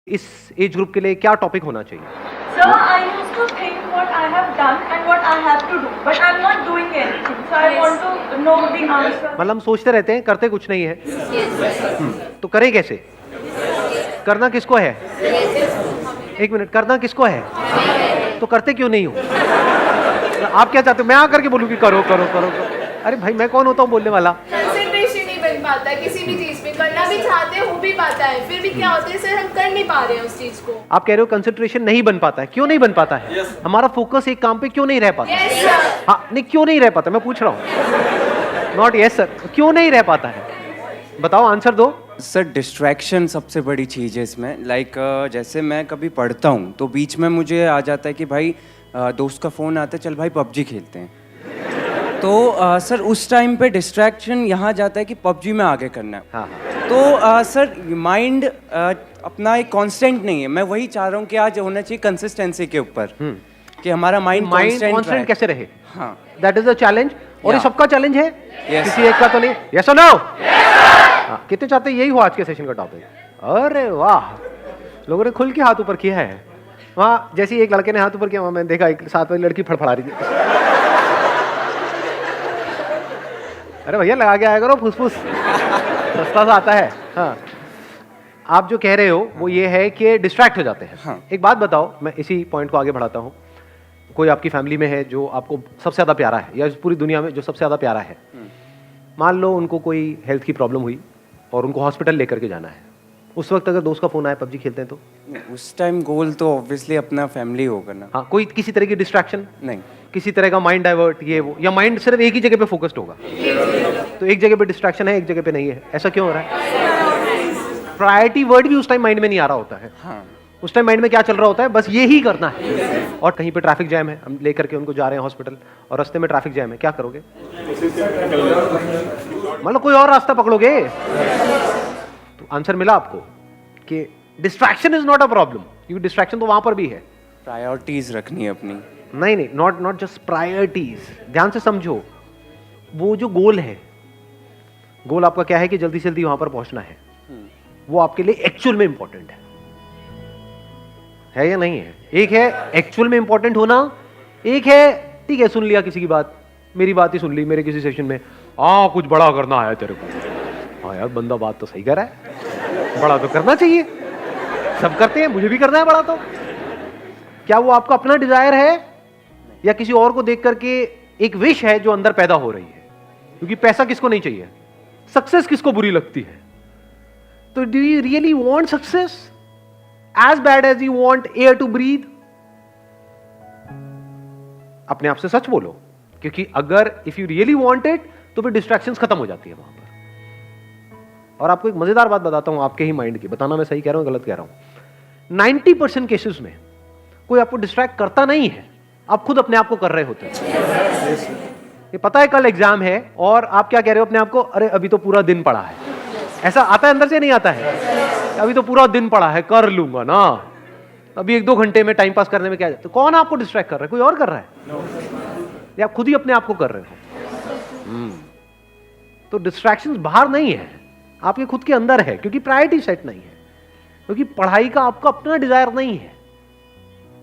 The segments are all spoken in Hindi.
इस एज ग्रुप के लिए क्या टॉपिक होना चाहिए? So I used to think what I have done and what I have to do, but I'm not doing anything. So I want to know the answer. मतलब हम सोचते रहते हैं, करते कुछ नहीं है। तो करें कैसे? करना किसको है? एक मिनट, करना किसको है? तो करते क्यों नहीं हो? आप क्या चाहते हो? मैं आकर के बोलूं कि करो करो करो करो? अरे भाई, मैं कौन होता हूँ बोलने वाला? कंसंट्रेशन नहीं बन पाता है किसी भी चीज में, करना भी चाहते हो भी पाता है, फिर भी क्या होता है सर, हम कर नहीं पा रहे हैं उस चीज को। आप कह रहे हो कंसंट्रेशन नहीं बन पाता है, क्यों नहीं बन पाता है? हमारा फोकस एक काम पे क्यों नहीं रह पाता? हाँ, नहीं क्यों नहीं रह पाता, मैं पूछ रहा हूँ। नॉट यस सर, क्यों नहीं रह पाता है? बताओ, आंसर दो। सर डिस्ट्रैक्शन सबसे बड़ी चीज़ है इसमें। जैसे मैं कभी पढ़ता हूँ तो बीच में मुझे आ जाता है कि भाई दोस्त का फ़ोन आता है, चल भाई पबजी खेलते हैं। तो सर उस टाइम पे डिस्ट्रैक्शन यहाँ जाता है कि पबजी में आगे करना है। हाँ। तो सर माइंड अपना एक कांस्टेंट नहीं है। मैं वही चाह रहा हूँ कि आज होना चाहिए कंसिस्टेंसी के ऊपर, कि हमारा माइंड कांस्टेंट कैसे रहे? हाँ, दैट इज द चैलेंज। और ये Yeah. सबका चैलेंज है, Yes. किसी एक का तो नहीं। यस और नो? हाँ, कितने चाहते हैं यही हो आज के सेशन का टॉपिक? अरे वाह, लोगों ने खुल के हाथ ऊपर किया है। वहाँ जैसे एक लड़के ने हाथ ऊपर किया, वहाँ मैं देखा एक साथ वाली लड़की फड़फड़ा रही थी। अरे भैया, लगा के आया करो, फुसफुस सस्ता सा आता है। हाँ, आप जो कह रहे हो वो ये है कि डिस्ट्रैक्ट हो जाते हैं। हाँ। एक बात बताओ, मैं इसी पॉइंट को आगे बढ़ाता हूँ। कोई आपकी फैमिली में है जो आपको सबसे ज़्यादा प्यारा है, या इस पूरी दुनिया में जो सबसे ज़्यादा प्यारा है, मान लो उनको कोई हेल्थ की प्रॉब्लम हुई और उनको हॉस्पिटल लेकर के जाना है। उस वक्त अगर दोस्त का फ़ोन आया, पबजी खेलते हैं तो? उस टाइम गोल तो ऑब्वियसली अपना फैमिली होगा ना। हाँ, कोई किसी तरह की डिस्ट्रैक्शन नहीं, किसी तरह का माइंड डाइवर्ट, ये वो, या माइंड सिर्फ एक ही जगह पे फोकस्ड होगा? तो एक जगह पे डिस्ट्रैक्शन है, एक जगह पे नहीं है। ऐसा क्यों हो रहा है? प्रायोरिटी वर्ड भी उस टाइम माइंड में नहीं आ रहा होता है। हाँ, उस टाइम माइंड में क्या चल रहा होता है? बस ये ही करना है। और कहीं पे ट्रैफिक जैम है, हम लेकर के उनको जा रहे हैं हॉस्पिटल, और रास्ते में ट्रैफिक जैम है, क्या करोगे? मतलब कोई और रास्ता पकड़ोगे? तो आंसर मिला आपको कि distraction is not a problem, क्योंकि डिस्ट्रैक्शन तो वहां पर भी है। प्रायोरिटीज रखनी है अपनी। नहीं, नॉट जस्ट प्रायोरिटीज। ध्यान से समझो, वो जो गोल है, गोल आपका क्या है कि जल्दी से जल्दी वहां पर पहुंचना है, वो आपके लिए एक्चुअल में इंपॉर्टेंट है या नहीं है? एक है एक्चुअल में इंपॉर्टेंट होना, एक है ठीक है सुन लिया किसी की बात, मेरी बात ही सुन ली मेरे किसी सेशन में, कुछ बड़ा करना है तेरे को। हाँ यार, बंदा बात तो सही कर रहा है, बड़ा तो करना चाहिए, सब करते हैं, मुझे भी करना है बड़ा। तो क्या वो आपका अपना डिजायर है, या किसी और को देख करके एक विश है जो अंदर पैदा हो रही है? क्योंकि पैसा किसको नहीं चाहिए, सक्सेस किसको बुरी लगती है? तो do you really want success as bad as you want air to breathe? अपने आप से सच बोलो, क्योंकि अगर if you really want it, तो फिर डिस्ट्रैक्शंस खत्म हो जाती है वहां पर। और आपको एक मजेदार बात बताता हूं आपके ही माइंड की, बताना मैं सही कह रहा हूं गलत कह रहा हूं। 90% केसेस में कोई आपको डिस्ट्रैक्ट करता नहीं है, आप खुद अपने आप को कर रहे होते हैं। ये पता है कल एग्जाम है, और आप क्या कह रहे हो अपने आप को? अरे अभी तो पूरा दिन पड़ा है। ऐसा आता है अंदर से? नहीं आता है? अभी तो पूरा दिन पड़ा है, कर लूंगा ना, अभी 1-2 घंटे में टाइम पास करने में क्या जाता है? तो कौन आपको डिस्ट्रैक्ट कर रहा है? कोई और कर रहा है? या आप खुद ही अपने आप को कर रहे हो? तो डिस्ट्रैक्शंस बाहर नहीं है, आपके खुद के अंदर है, क्योंकि प्रायोरिटी सेट नहीं है, क्योंकि पढ़ाई का आपका अपना डिजायर नहीं है।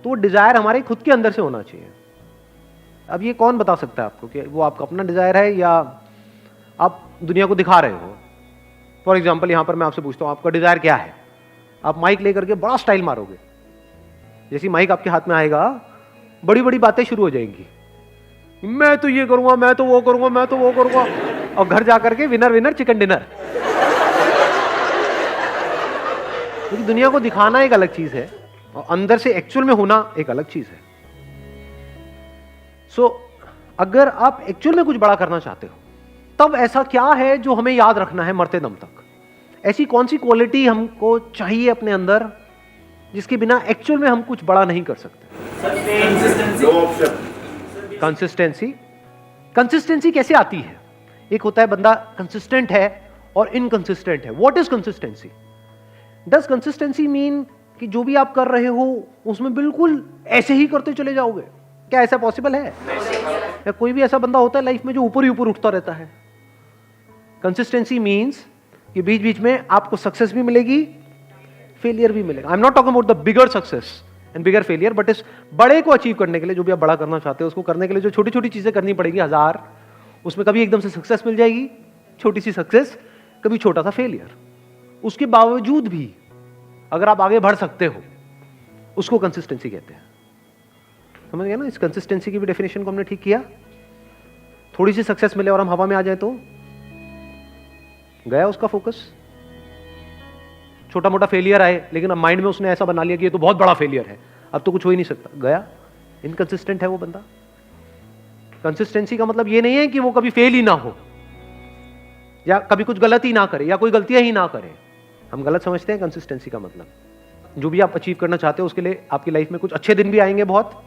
तो वो डिजायर हमारे खुद के अंदर से होना चाहिए। अब ये कौन बता सकता है आपको कि वो आपका अपना डिजायर है या आप दुनिया को दिखा रहे हो? फॉर एग्जाम्पल, यहां पर मैं आपसे पूछता हूं आपका डिजायर क्या है? आप माइक लेकर के बड़ा स्टाइल मारोगे, जैसी माइक आपके हाथ में आएगा बड़ी बड़ी बातें शुरू हो जाएंगी, मैं तो ये करूंगा, मैं तो वो करूंगा, मैं तो वो करूंगा, और घर जाकर के विनर विनर चिकन डिनर। क्योंकि दुनिया को दिखाना एक अलग चीज है और अंदर से एक्चुअल में होना एक अलग चीज है। सो अगर आप एक्चुअल में कुछ बड़ा करना चाहते हो, तब ऐसा क्या है जो हमें याद रखना है मरते दम तक? ऐसी कौन सी क्वालिटी हमको चाहिए अपने अंदर जिसके बिना एक्चुअल में हम कुछ बड़ा नहीं कर सकते? कंसिस्टेंसी। कंसिस्टेंसी कैसे आती है? एक होता है बंदा कंसिस्टेंट है और इनकंसिस्टेंट है। What is consistency? Does consistency mean कि जो भी आप कर रहे हो उसमें बिल्कुल ऐसे ही करते चले जाओगे? क्या ऐसा पॉसिबल है? या कोई भी ऐसा बंदा होता है लाइफ में जो ऊपर ही ऊपर उठता रहता है? कंसिस्टेंसी मीन्स कि बीच बीच में आपको सक्सेस भी मिलेगी, फेलियर भी मिलेगा। I am not talking about the bigger success and bigger failure, but इस बड़े को अचीव करने के लिए, जो भी आप बड़ा करना चाहते हो, उसको करने के लिए जो छोटी छोटी चीजें करनी पड़ेगी 1000, उसमें कभी एकदम से सक्सेस मिल जाएगी, छोटी सी सक्सेस, कभी छोटा सा फेलियर। उसके बावजूद भी अगर आप आगे बढ़ सकते हो, उसको कंसिस्टेंसी कहते हैं। समझ गए ना? इस कंसिस्टेंसी की भी डेफिनेशन को हमने ठीक किया। थोड़ी सी सक्सेस मिले और हम हवा में आ जाए तो गया उसका फोकस। छोटा मोटा फेलियर आए लेकिन अब माइंड में उसने ऐसा बना लिया कि ये तो बहुत बड़ा फेलियर है, अब तो कुछ हो ही नहीं सकता, गया। इनकंसिस्टेंट है वो बंदा। कंसिस्टेंसी का मतलब ये नहीं है कि वो कभी फेल ही ना हो या कभी कुछ गलत ही ना करे या कोई गलतियां ही ना करे। हम गलत समझते हैं कंसिस्टेंसी का मतलब। जो भी आप अचीव करना चाहते हो उसके लिए आपकी लाइफ में कुछ अच्छे दिन भी आएंगे, बहुत,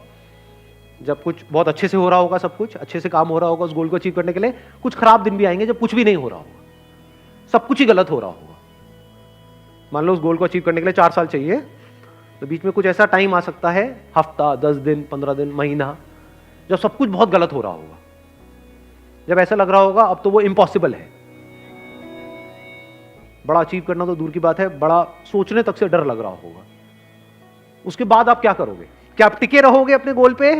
जब कुछ बहुत अच्छे से हो रहा होगा, सब कुछ अच्छे से काम हो रहा होगा उस गोल को अचीव करने के लिए। कुछ खराब दिन भी आएंगे जब कुछ भी नहीं हो रहा होगा, सब कुछ ही गलत हो रहा होगा। मान लो उस गोल को अचीव करने के लिए 4 साल चाहिए, तो बीच में कुछ ऐसा टाइम आ सकता है, हफ्ता, 10 दिन, 15 दिन, महीना, जब सब कुछ बहुत गलत हो रहा होगा, जब ऐसा लग रहा होगा अब तो वो इम्पॉसिबल है। बड़ा अचीव करना तो दूर की बात है, बड़ा सोचने तक से डर लग रहा होगा। उसके बाद आप क्या करोगे? क्या आप टिके रहोगे अपने गोल पे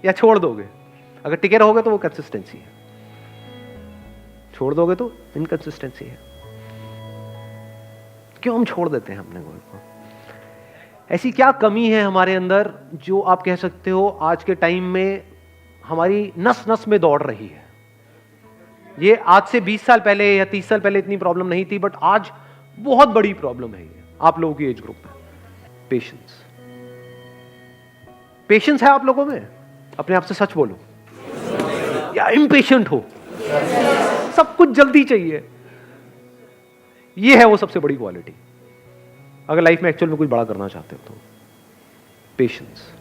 या छोड़ दोगे? अगर टिके रहोगे तो वो कंसिस्टेंसी है, छोड़ दोगे तो इनकंसिस्टेंसी है। क्यों हम छोड़ देते हैं अपने गोल को? ऐसी क्या कमी है हमारे अंदर जो आप कह सकते हो आज के टाइम में हमारी नस नस में दौड़ रही है? ये आज से 20 साल पहले या 30 साल पहले इतनी प्रॉब्लम नहीं थी, बट आज बहुत बड़ी प्रॉब्लम है ये आप लोगों की एज ग्रुप में। पेशेंस। पेशेंस है आप लोगों में? अपने आप से सच बोलो, या इम्पेशेंट हो? सब कुछ जल्दी चाहिए। ये है वो सबसे बड़ी क्वालिटी अगर लाइफ में एक्चुअल में कुछ बड़ा करना चाहते हो तो। पेशेंस।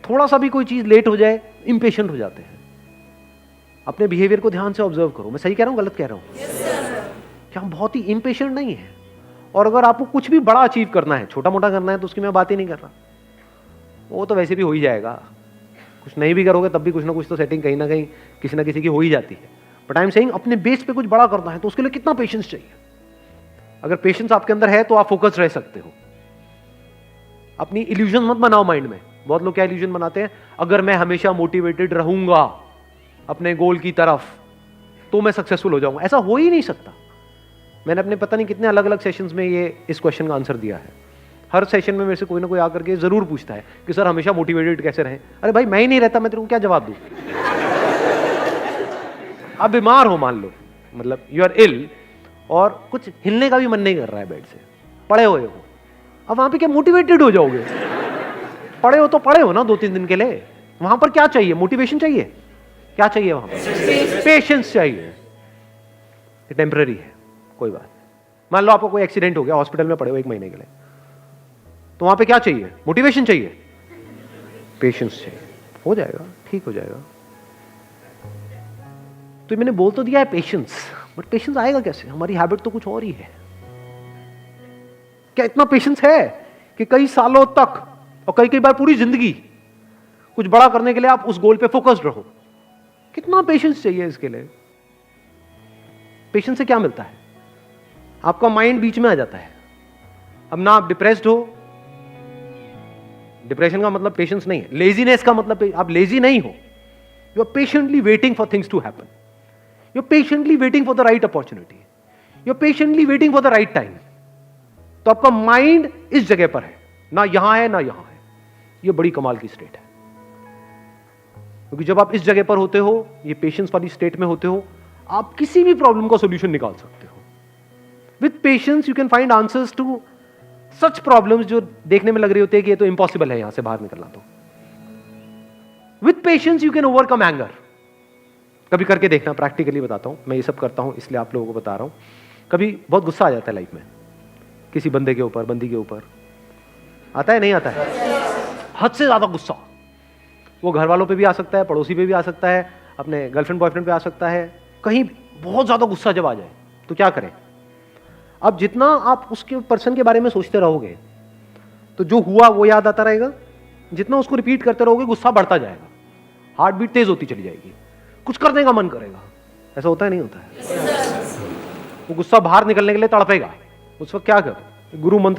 थोड़ा सा भी कोई चीज लेट हो जाए इम्पेशेंट हो जाते हैं। अपने बिहेवियर को ध्यान से ऑब्जर्व करो। मैं सही कह रहा हूं, गलत कह रहा हूं? क्या हम बहुत ही इम्पेशेंट नहीं है? और अगर आपको कुछ भी बड़ा अचीव करना है, छोटा मोटा करना है, तो उसकी मैं बात ही नहीं कर रहा, वो तो वैसे भी हो ही जाएगा। कुछ नहीं भी करोगे तब भी कुछ ना कुछ तो सेटिंग कहीं ना कहीं किसी ना किसी की हो ही जाती है। बट आई एम सेइंग अपने बेस पे कुछ बड़ा करना है तो उसके लिए कितना पेशेंस चाहिए। अगर पेशेंस आपके अंदर है तो आप फोकस रह सकते हो। अपनी इल्यूजन मत बनाओ माइंड में। बहुत लोग क्या इल्यूजन बनाते हैं, अगर मैं हमेशा मोटिवेटेड रहूंगा अपने गोल की तरफ तो मैं सक्सेसफुल हो जाऊंगा। ऐसा हो ही नहीं सकता। मैंने अपने पता नहीं कितने अलग अलग सेशंस में ये इस क्वेश्चन का आंसर दिया है। हर सेशन में मेरे से कोई ना कोई आकर के जरूर पूछता है कि सर हमेशा मोटिवेटेड कैसे रहें। अरे भाई मैं ही नहीं रहता, मैं तेरे को क्या जवाब दूं? आप बीमार हो मान लो, मतलब यू आर इल और कुछ हिलने का भी मन नहीं कर रहा है बेड से, पड़े हुए हो, अब वहां पे क्या मोटिवेटेड हो जाओगे? पड़े हो तो पड़े हो ना 2-3 दिन के लिए। वहां पर क्या चाहिए? मोटिवेशन चाहिए? क्या चाहिए वहां पर? पेशेंस चाहिए। टेम्पररी है, कोई बात। मान लो आपको कोई एक्सीडेंट हो गया, हॉस्पिटल में पड़े हो 1 महीने के लिए, तो वहां पे क्या चाहिए? मोटिवेशन चाहिए? पेशेंस चाहिए। हो जाएगा, ठीक हो जाएगा। तो मैंने बोल तो दिया है पेशेंस, बट पेशेंस आएगा कैसे? हमारी हैबिट तो कुछ और ही है। क्या इतना पेशेंस है कि कई सालों तक और कई बार पूरी जिंदगी कुछ बड़ा करने के लिए आप उस गोल पे फोकस्ड रहो? कितना पेशेंस चाहिए इसके लिए? पेशेंस से क्या मिलता है? आपका माइंड बीच में आ जाता है। अब ना आप डिप्रेस्ड हो, डिप्रेशन का मतलब पेशेंस नहीं है। लेजीनेस का मतलब आप लेजी नहीं हो, you are patiently waiting for things to happen, you are patiently waiting for the right opportunity, you are patiently waiting for the right time. तो आपका माइंड इस जगह पर है, ना यहां है ना यहां है। यह बड़ी कमाल की स्टेट है, क्योंकि जब आप इस जगह पर होते हो, ये पेशेंस वाली स्टेट में होते हो, आप किसी भी प्रॉब्लम का सॉल्यूशन निकाल सकते हो। With patience you can find answers to such problems जो देखने में लग रही होती है कि ये तो इम्पॉसिबल है यहां से बाहर निकलना। तो with patience you can overcome anger. कभी करके देखना, प्रैक्टिकली बताता हूं। मैं ये सब करता हूं इसलिए आप लोगों को बता रहा हूं। कभी बहुत गुस्सा आ जाता है लाइफ में, किसी बंदे के ऊपर, बंदी के ऊपर आता है, नहीं आता है? हद से ज्यादा गुस्सा। वो घर वालों पे भी आ सकता है, पड़ोसी पे भी आ सकता है, अपने गर्लफ्रेंड बॉयफ्रेंड पे आ सकता है। कहीं बहुत ज्यादा गुस्सा जब आ जाए तो क्या करें? अब जितना आप उसके पर्सन के बारे में सोचते रहोगे तो जो हुआ वो याद आता रहेगा। जितना उसको रिपीट करते रहोगे गुस्सा बढ़ता जाएगा, हार्ट बीट तेज होती चली जाएगी, कुछ करने का मन करेगा। ऐसा होता है नहीं होता है? वो गुस्सा बाहर निकलने के लिए तड़पेगा, उस वक्त क्या करो, गुरु मंत्र